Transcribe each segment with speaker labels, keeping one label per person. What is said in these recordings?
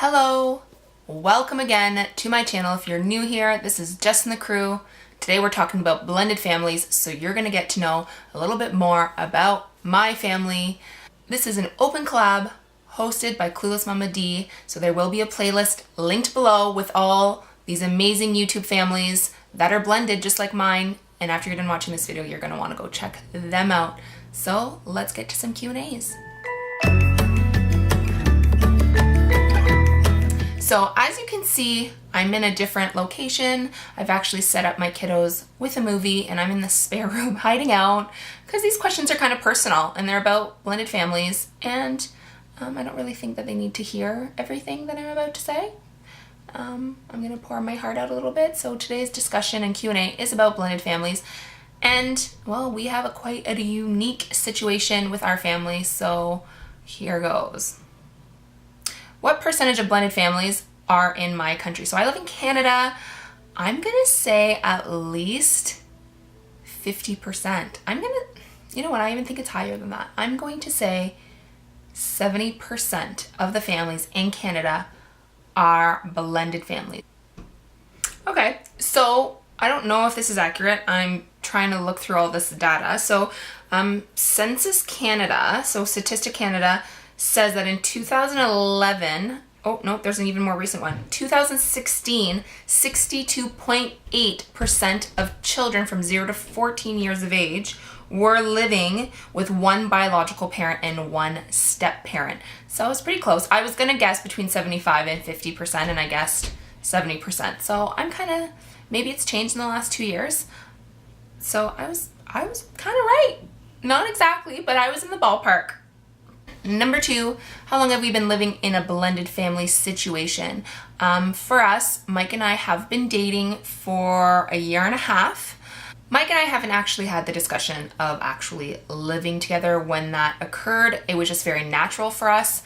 Speaker 1: Hello, welcome again to my channel. If you're new here, this is Jess and the crew. Today we're talking about blended families, so you're gonna get to know a little bit more about my family. This is an open collab hosted by Clueless Mama D, so there will be a playlist linked below with all these amazing YouTube families that are blended just like mine, and after you're done watching this video, you're gonna wanna go check them out. So let's get to some Q&As. So as you can see, I'm in a different location. I've actually set up my kiddos with a movie and I'm in the spare room hiding out because these questions are kind of personal and they're about blended families, and I don't really think that they need to hear everything that I'm about to say. I'm gonna pour my heart out a little bit. So today's discussion and Q&A is about blended families, and well, we have quite a unique situation with our family, so here goes. What percentage of blended families are in my country? So I live in Canada. I'm gonna say at least 50%. You know what, I even think it's higher than that. I'm going to say 70% of the families in Canada are blended families. Okay, so I don't know if this is accurate. I'm trying to look through all this data. So Census Canada, so Statistic Canada, says that in 2011, oh no, there's an even more recent one, 2016, 62.8% of children from 0 to 14 years of age were living with one biological parent and one step parent. So I was pretty close. I was gonna guess between 75 and 50%, and I guessed 70%. So I'm maybe it's changed in the last 2 years. So I was kind of right. Not exactly, but I was in the ballpark. Number 2, how long have we been living in a blended family situation? For us, Mike and I have been dating for a year and a half. Mike and I haven't actually had the discussion of actually living together when that occurred. It was just very natural for us.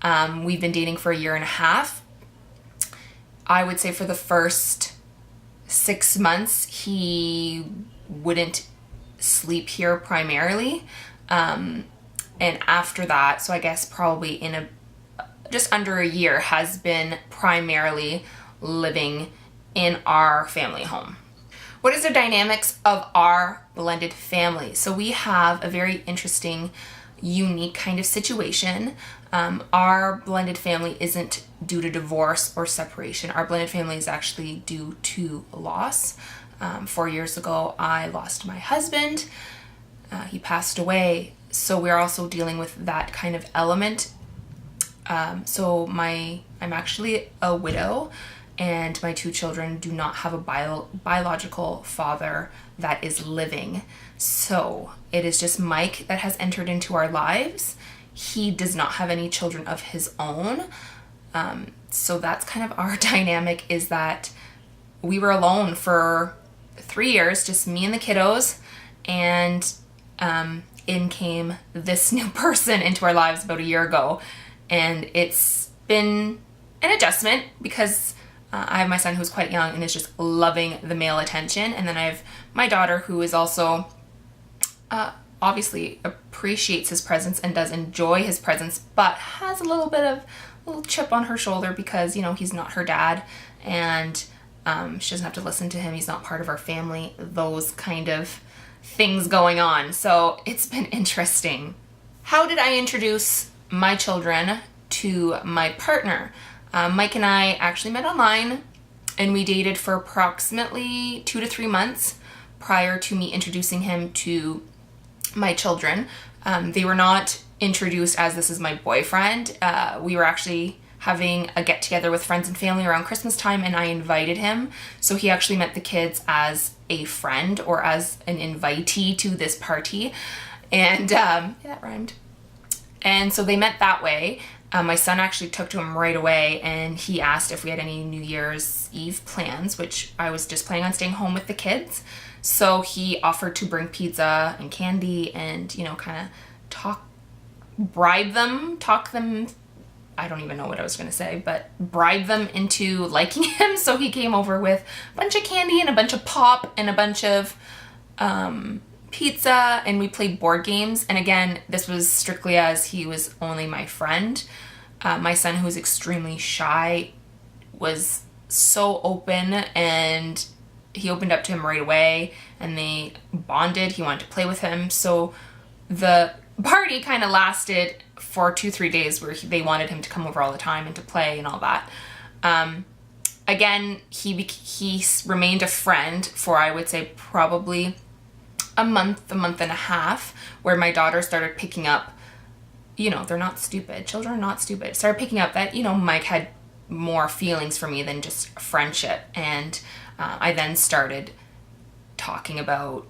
Speaker 1: We've been dating for a year and a half. I would say for the first 6 months, he wouldn't sleep here primarily. And after that, so I guess probably in just under a year, has been primarily living in our family home. What is the dynamics of our blended family? So we have a very interesting, unique kind of situation. Our blended family isn't due to divorce or separation. Our blended family is actually due to loss. 4 years ago, I lost my husband. He passed away. So we're also dealing with that kind of element. I'm actually a widow, and my 2 children do not have a biological father that is living. So it is just Mike that has entered into our lives. He does not have any children of his own. So that's kind of our dynamic, is that we were alone for 3 years, just me and the kiddos, and in came this new person into our lives about a year ago, and it's been an adjustment because I have my son who's quite young and is just loving the male attention, and then I have my daughter who is also obviously appreciates his presence and does enjoy his presence, but has a little chip on her shoulder because, you know, he's not her dad, and she doesn't have to listen to him. He's not part of our family. Those kind of things going on. So it's been interesting. How did I introduce my children to my partner? Mike and I actually met online, and we dated for approximately 2 to 3 months prior to me introducing him to my children. They were not introduced as this is my boyfriend. We were actually having a get together with friends and family around Christmas time, and I invited him. So he actually met the kids as a friend or as an invitee to this party. And yeah, that rhymed. And so they met that way. My son actually took to him right away, and he asked if we had any New Year's Eve plans, which I was just planning on staying home with the kids. So he offered to bring pizza and candy and, you know, kind of talk them, I don't even know what I was going to say, but bribe them into liking him. So he came over with a bunch of candy and a bunch of pop and a bunch of pizza, and we played board games. And again, this was strictly as he was only my friend. My son, who's extremely shy, was so open, and he opened up to him right away, and they bonded. He wanted to play with him. So the party kind of lasted for 2-3 days where they wanted him to come over all the time and to play and all that. Again, he remained a friend for, I would say, probably a month and a half, where my daughter started picking up, they're not stupid. Children are not stupid. Started picking up that, Mike had more feelings for me than just friendship. And I then started talking about,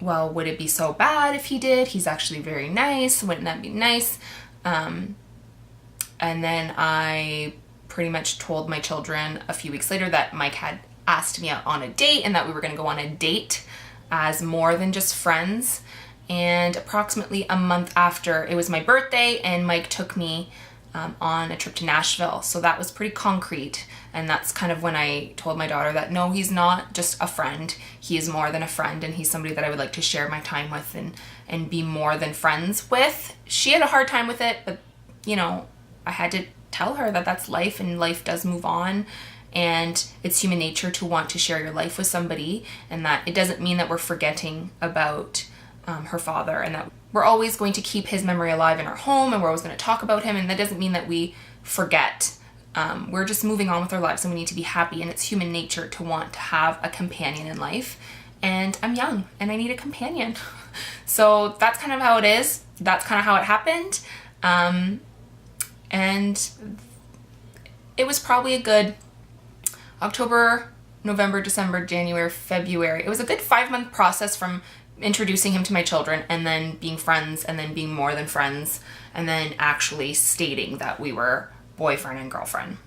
Speaker 1: well, would it be so bad if he did? He's actually very nice. Wouldn't that be nice? And then I pretty much told my children a few weeks later that Mike had asked me out on a date, and that we were going to go on a date as more than just friends. And approximately a month after, it was my birthday, and Mike took me on a trip to Nashville. So that was pretty concrete. And that's kind of when I told my daughter that no, he's not just a friend. He is more than a friend, and he's somebody that I would like to share my time with and be more than friends with. She had a hard time with it, but I had to tell her that that's life, and life does move on, and it's human nature to want to share your life with somebody, and that it doesn't mean that we're forgetting about her father, and that we're always going to keep his memory alive in our home, and we're always going to talk about him, and that doesn't mean that we forget. We're just moving on with our lives, and we need to be happy, and it's human nature to want to have a companion in life. And I'm young, and I need a companion. So that's kind of how it is. That's kind of how it happened. And it was probably a good October, November, December, January, February. It was a good 5-month process from introducing him to my children, and then being friends, and then being more than friends, and then actually stating that we were boyfriend and girlfriend.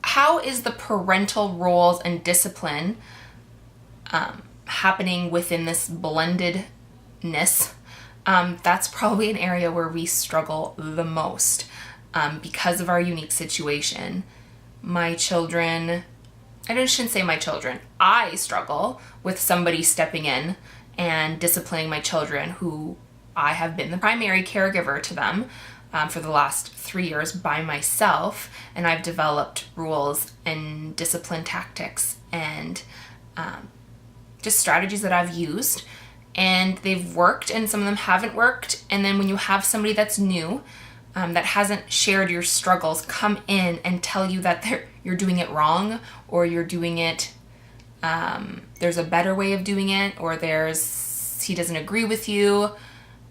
Speaker 1: How is the parental roles and discipline happening within this blendedness? That's probably an area where we struggle the most because of our unique situation. My children, I shouldn't say my children, I struggle with somebody stepping in and disciplining my children, who I have been the primary caregiver to them for the last 3 years by myself, and I've developed rules and discipline tactics and just strategies that I've used, and they've worked, and some of them haven't worked. And then when you have somebody that's new, that hasn't shared your struggles, come in and tell you that you're doing it wrong, or you're doing it, there's a better way of doing it, or he doesn't agree with you,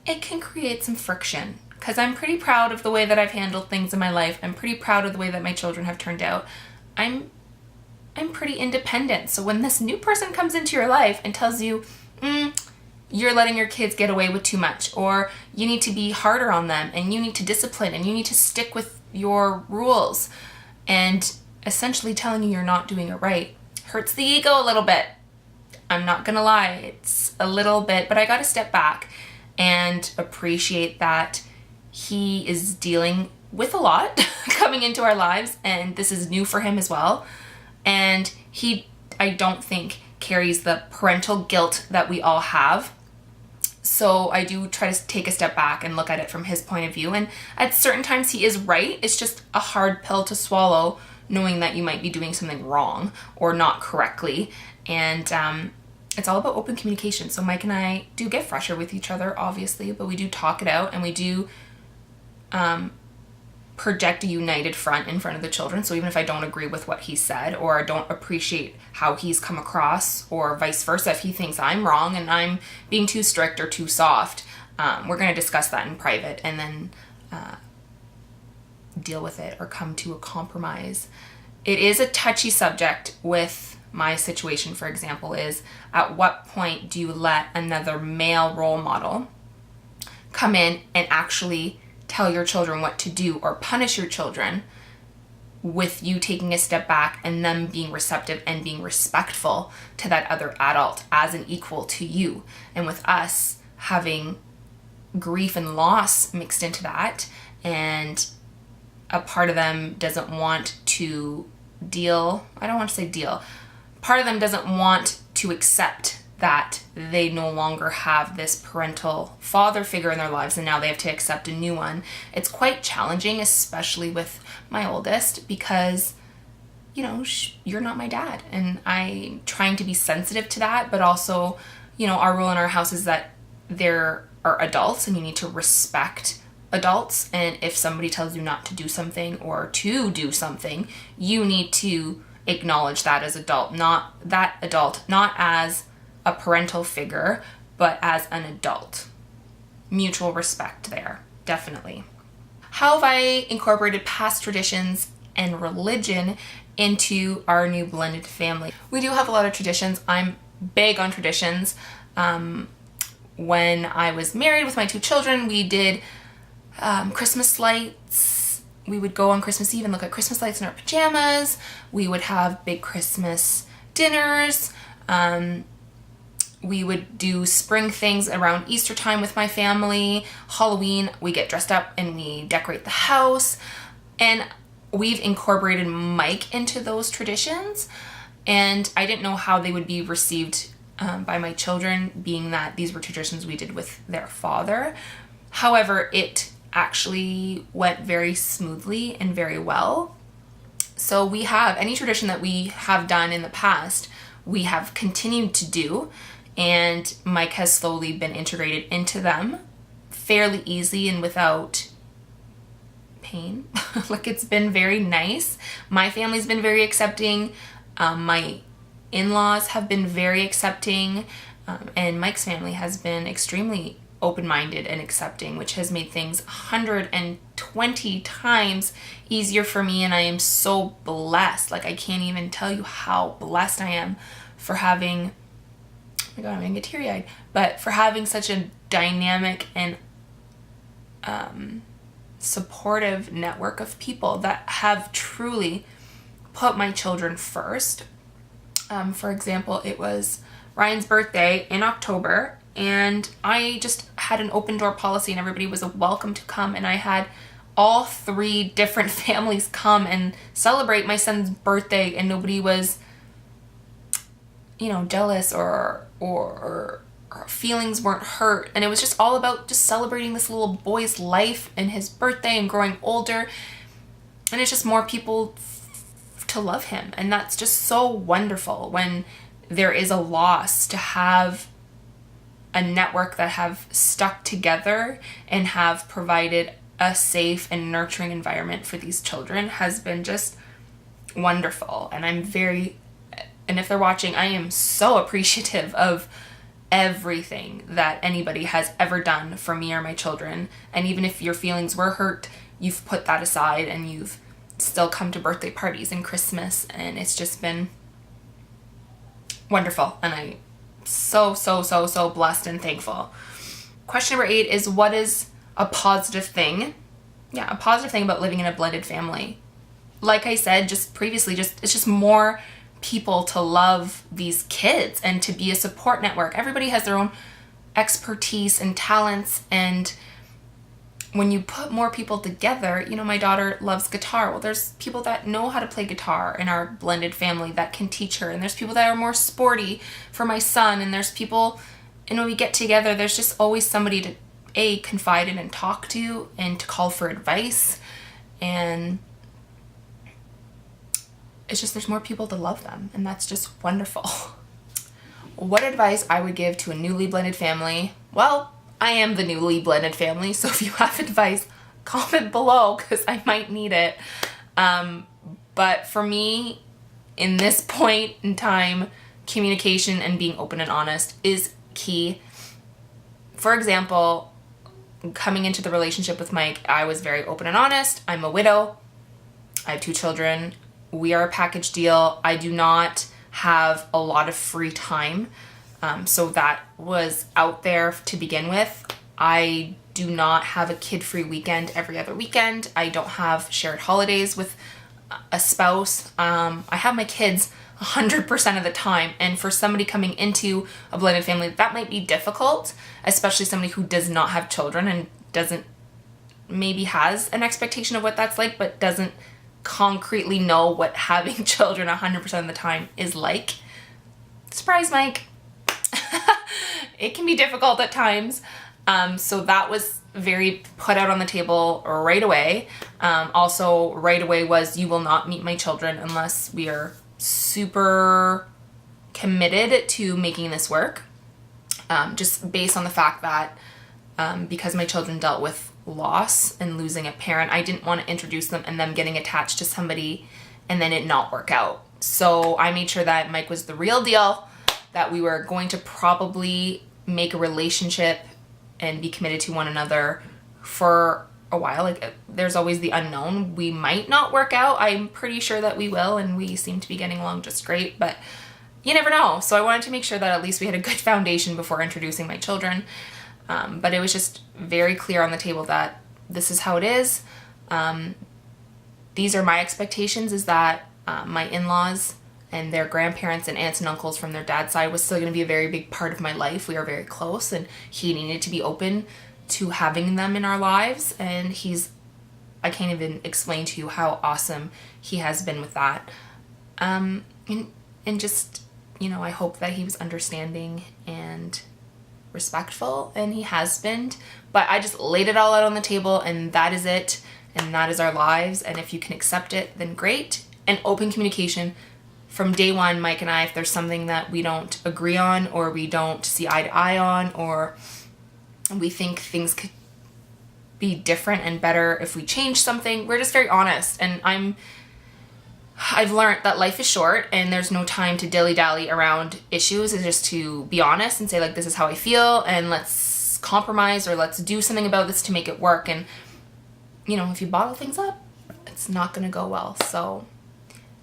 Speaker 1: it can create some friction. Because I'm pretty proud of the way that I've handled things in my life. I'm pretty proud of the way that my children have turned out. I'm pretty independent. So when this new person comes into your life and tells you, you're letting your kids get away with too much, or you need to be harder on them, and you need to discipline, and you need to stick with your rules, and essentially telling you you're not doing it right, hurts the ego a little bit. I'm not gonna lie, it's a little bit, but I gotta step back and appreciate that he is dealing with a lot coming into our lives, and this is new for him as well. And he, I don't think, carries the parental guilt that we all have. So I do try to take a step back and look at it from his point of view. And at certain times he is right. It's just a hard pill to swallow, knowing that you might be doing something wrong or not correctly. And it's all about open communication. So Mike and I do get frustrated with each other, obviously, but we do talk it out, and we do project a united front in front of the children. So even if I don't agree with what he said, or I don't appreciate how he's come across, or vice versa, if he thinks I'm wrong and I'm being too strict or too soft, we're going to discuss that in private, and then deal with it or come to a compromise. It is a touchy subject with my situation, for example, is at what point do you let another male role model come in and actually tell your children what to do, or punish your children, with you taking a step back and them being receptive and being respectful to that other adult as an equal to you. And with us having grief and loss mixed into that, and a part of them doesn't want to deal, I don't want to say deal, part of them doesn't want to accept that they no longer have this parental father figure in their lives and now they have to accept a new one. It's quite challenging, especially with my oldest, because, you know, you're not my dad. And I'm trying to be sensitive to that, but also, you know, our rule in our house is that there are adults and you need to respect adults. And if somebody tells you not to do something or to do something, you need to acknowledge that as not as a parental figure, but as an adult. Mutual respect there, definitely. How have I incorporated past traditions and religion into our new blended family? We do have a lot of traditions. I'm big on traditions. When I was married with my 2 children, we did Christmas lights. We would go on Christmas Eve and look at Christmas lights in our pajamas. We would have big Christmas dinners. We would do spring things around Easter time with my family. Halloween, we get dressed up and we decorate the house. And we've incorporated Mike into those traditions. And I didn't know how they would be received by my children, being that these were traditions we did with their father. However, it actually went very smoothly and very well. So we have any tradition that we have done in the past, we have continued to do. And Mike has slowly been integrated into them fairly easy and without pain. Like, it's been very nice. My family's been very accepting. My in-laws have been very accepting. And Mike's family has been extremely open-minded and accepting, which has made things 120 times easier for me. And I am so blessed. Like, I can't even tell you how blessed I am for having, oh my God, I'm gonna get teary-eyed, but for having such a dynamic and supportive network of people that have truly put my children first. For example, it was Ryan's birthday in October, and I just had an open door policy and everybody was welcome to come, and I had all 3 different families come and celebrate my son's birthday, and nobody was, you know, jealous or feelings weren't hurt. And it was just all about just celebrating this little boy's life and his birthday and growing older. And it's just more people to love him. And that's just so wonderful when there is a loss, to have a network that have stuck together and have provided a safe and nurturing environment for these children has been just wonderful. And and if they're watching, I am so appreciative of everything that anybody has ever done for me or my children. And even if your feelings were hurt, you've put that aside and you've still come to birthday parties and Christmas, and it's just been wonderful. And I'm so blessed and thankful. Question number 8 is, what is a positive thing? Yeah, a positive thing about living in a blended family. Like I said just previously, it's just more people to love these kids and to be a support network. Everybody has their own expertise and talents, and when you put more people together, you know, my daughter loves guitar. Well, there's people that know how to play guitar in our blended family that can teach her, and there's people that are more sporty for my son, and there's people, and when we get together, there's just always somebody to confide in and talk to and to call for advice. And it's just, there's more people to love them, and that's just wonderful. What advice I would give to a newly blended family? Well, I am the newly blended family, so if you have advice, comment below because I might need it. But for me, in this point in time, communication and being open and honest is key. For example, coming into the relationship with Mike, I was very open and honest. I'm a widow. I have 2 children. We are a package deal. I do not have a lot of free time. So that was out there to begin with. I do not have a kid-free weekend every other weekend. I don't have shared holidays with a spouse. I have my kids 100% of the time. And for somebody coming into a blended family, that might be difficult, especially somebody who does not have children and maybe has an expectation of what that's like, but doesn't concretely know what having children 100% of the time is like. Surprise, Mike. it can be difficult at times. So that was very put out on the table right away. Also right away was, you will not meet my children unless we are super committed to making this work. Just based on the fact that because my children dealt with loss and losing a parent, I didn't want to introduce them and them getting attached to somebody and then it not work out. So I made sure that Mike was the real deal, that we were going to probably make a relationship and be committed to one another for a while. Like, there's always the unknown. We might not work out. I'm pretty sure that we will, and we seem to be getting along just great, but you never know. So I wanted to make sure that at least we had a good foundation before introducing my children. But it was just very clear on the table that this is how it is. These are my expectations, is that my in-laws and their grandparents and aunts and uncles from their dad's side was still going to be a very big part of my life. We are very close, and he needed to be open to having them in our lives. And I can't even explain to you how awesome he has been with that. And just, I hope that he was understanding and respectful, and he has been. But I just laid it all out on the table, and that is it, and that is our lives. And if you can accept it, then great. And open communication from day one. Mike and I, if there's something that we don't agree on, or we don't see eye to eye on, or we think things could be different and better if we change something, we're just very honest. And I've learned that life is short and there's no time to dilly-dally around issues. It's just to be honest and say, like, this is how I feel, and let's compromise, or let's do something about this to make it work. And if you bottle things up, it's not gonna go well. So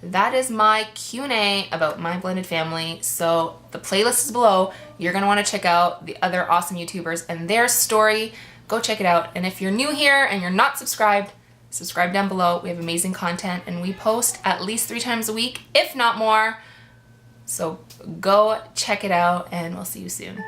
Speaker 1: that is my Q&A about my blended family. So the playlist is below. You're gonna want to check out the other awesome YouTubers and their story. Go check it out. And if you're new here and you're not subscribed, subscribe down below. We have amazing content, and we post at least 3 times a week, if not more. So go check it out, and we'll see you soon.